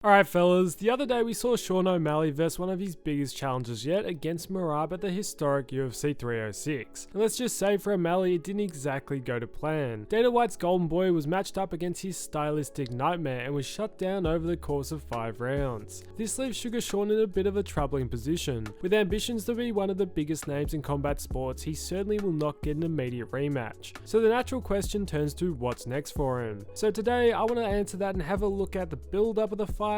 Alright fellas, the other day we saw Sean O'Malley versus one of his biggest challenges yet against Merab at the historic UFC 306. And let's just say for O'Malley it didn't exactly go to plan. Dana White's golden boy was matched up against his stylistic nightmare and was shut down over the course of 5 rounds. This leaves Suga Sean in a bit of a troubling position. With ambitions to be one of the biggest names in combat sports, he certainly will not get an immediate rematch. So the natural question turns to what's next for him. So today I want to answer that and have a look at the build up of the fight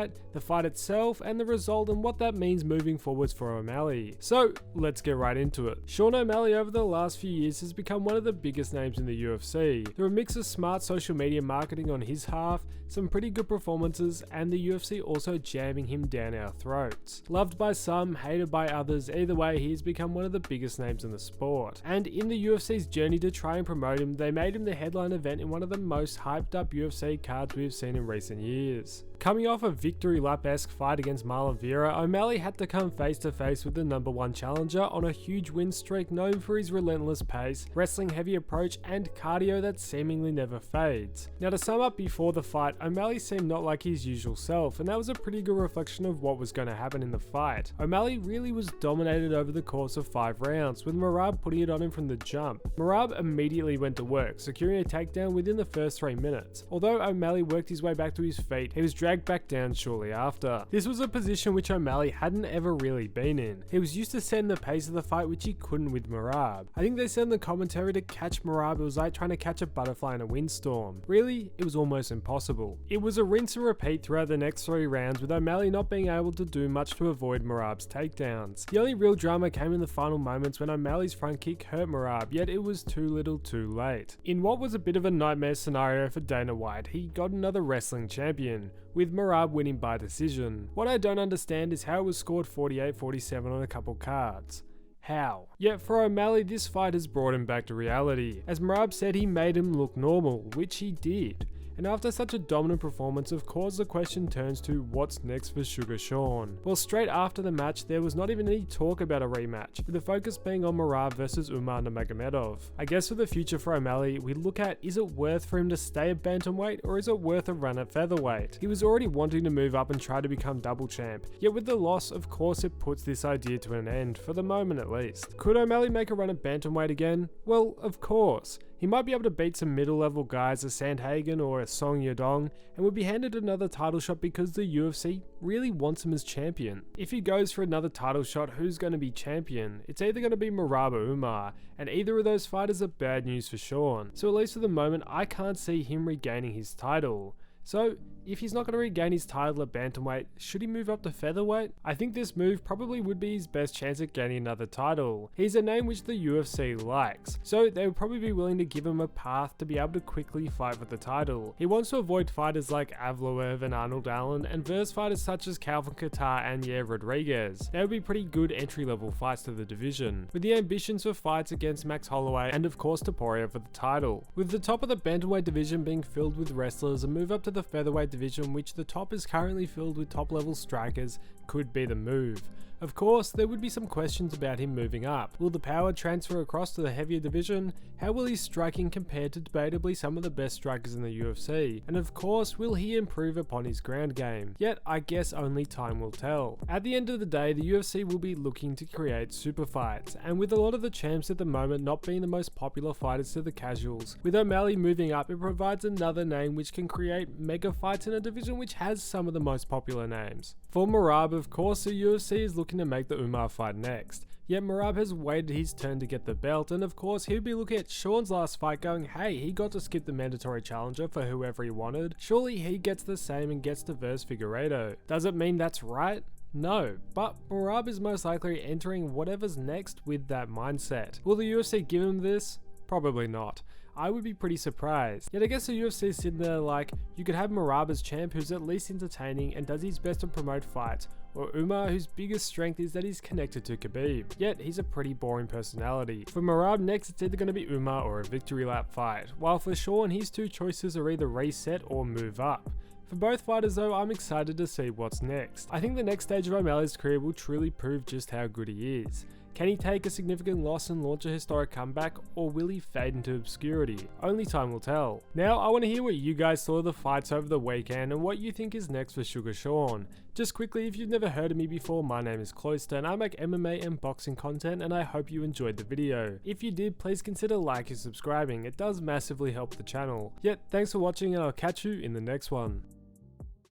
itself, and the result and what that means moving forwards for O'Malley. So let's get right into it. Sean O'Malley over the last few years has become one of the biggest names in the UFC. Through a mix of smart social media marketing on his half, some pretty good performances, and the UFC also jamming him down our throats. Loved by some, hated by others, either way he has become one of the biggest names in the sport. And in the UFC's journey to try and promote him, they made him the headline event in one of the most hyped up UFC cards we've seen in recent years. Coming off a victory lap-esque fight against Marlon Vera, O'Malley had to come face to face with the #1 challenger on a huge win streak known for his relentless pace, wrestling heavy approach, and cardio that seemingly never fades. Now to sum up before the fight, O'Malley seemed not like his usual self, and that was a pretty good reflection of what was going to happen in the fight. O'Malley really was dominated over the course of 5 rounds, with Merab putting it on him from the jump. Merab immediately went to work, securing a takedown within the first 3 minutes. Although O'Malley worked his way back to his feet, he was dragged back down shortly after. This was a position which O'Malley hadn't ever really been in. He was used to setting the pace of the fight, which he couldn't with Merab. I think they said in the commentary to catch Merab it was like trying to catch a butterfly in a windstorm. Really, it was almost impossible. It was a rinse and repeat throughout the next 3 rounds, with O'Malley not being able to do much to avoid Merab's takedowns. The only real drama came in the final moments when O'Malley's front kick hurt Merab, yet it was too little too late. In what was a bit of a nightmare scenario for Dana White, he got another wrestling champion, with Merab winning by decision. What I don't understand is how it was scored 48-47 on a couple cards. How? Yet for O'Malley, this fight has brought him back to reality. As Merab said, he made him look normal, which he did. And after such a dominant performance, of course the question turns to what's next for Suga Sean. Well, straight after the match, there was not even any talk about a rematch, with the focus being on Merab versus Umar Nurmagomedov. I guess for the future for O'Malley, we look at, is it worth for him to stay at Bantamweight, or is it worth a run at Featherweight? He was already wanting to move up and try to become double champ, yet with the loss, of course it puts this idea to an end, for the moment at least. Could O'Malley make a run at Bantamweight again? Well, of course. He might be able to beat some middle-level guys, a Sandhagen or a Song Yadong, and would be handed another title shot because the UFC really wants him as champion. If he goes for another title shot, who's going to be champion? It's either going to be Merab or Umar, and either of those fighters are bad news for Sean. So at least for the moment, I can't see him regaining his title. So, if he's not going to regain his title at Bantamweight, should he move up to Featherweight? I think this move probably would be his best chance at gaining another title. He's a name which the UFC likes, so they would probably be willing to give him a path to be able to quickly fight for the title. He wants to avoid fighters like Avloev and Arnold Allen, and verse fighters such as Calvin Kattar and Yair Rodriguez. They would be pretty good entry-level fights to the division, with the ambitions for fights against Max Holloway and of course Topuria for the title. With the top of the Bantamweight division being filled with wrestlers, a move up to the Featherweight division, which the top is currently filled with top level strikers, could be the move. Of course, there would be some questions about him moving up. Will the power transfer across to the heavier division? How will his striking compare to debatably some of the best strikers in the UFC? And of course, will he improve upon his ground game? Yet, I guess only time will tell. At the end of the day, the UFC will be looking to create super fights, and with a lot of the champs at the moment not being the most popular fighters to the casuals, with O'Malley moving up, it provides another name which can create mega fights in a division which has some of the most popular names. For Merab, of course, the UFC is looking to make the Umar fight next. Yet Merab has waited his turn to get the belt, and of course he'll be looking at Sean's last fight going, hey, he got to skip the mandatory challenger for whoever he wanted. Surely he gets the same and gets to verse Figueiredo. Does it mean that's right? No, but Merab is most likely entering whatever's next with that mindset. Will the UFC give him this? Probably not. I would be pretty surprised. Yet I guess the UFC is sitting there like, you could have Merab as champ who's at least entertaining and does his best to promote fights, or Umar whose biggest strength is that he's connected to Khabib, yet he's a pretty boring personality. For Merab next, it's either going to be Umar or a victory lap fight, while for Sean his 2 choices are either reset or move up. For both fighters though, I'm excited to see what's next. I think the next stage of O'Malley's career will truly prove just how good he is. Can he take a significant loss and launch a historic comeback, or will he fade into obscurity? Only time will tell. Now I want to hear what you guys thought of the fights over the weekend and what you think is next for Suga Sean. Just quickly, if you've never heard of me before, my name is Cloister and I make MMA and boxing content, and I hope you enjoyed the video. If you did, please consider liking and subscribing, it does massively help the channel. Yet, thanks for watching and I'll catch you in the next one.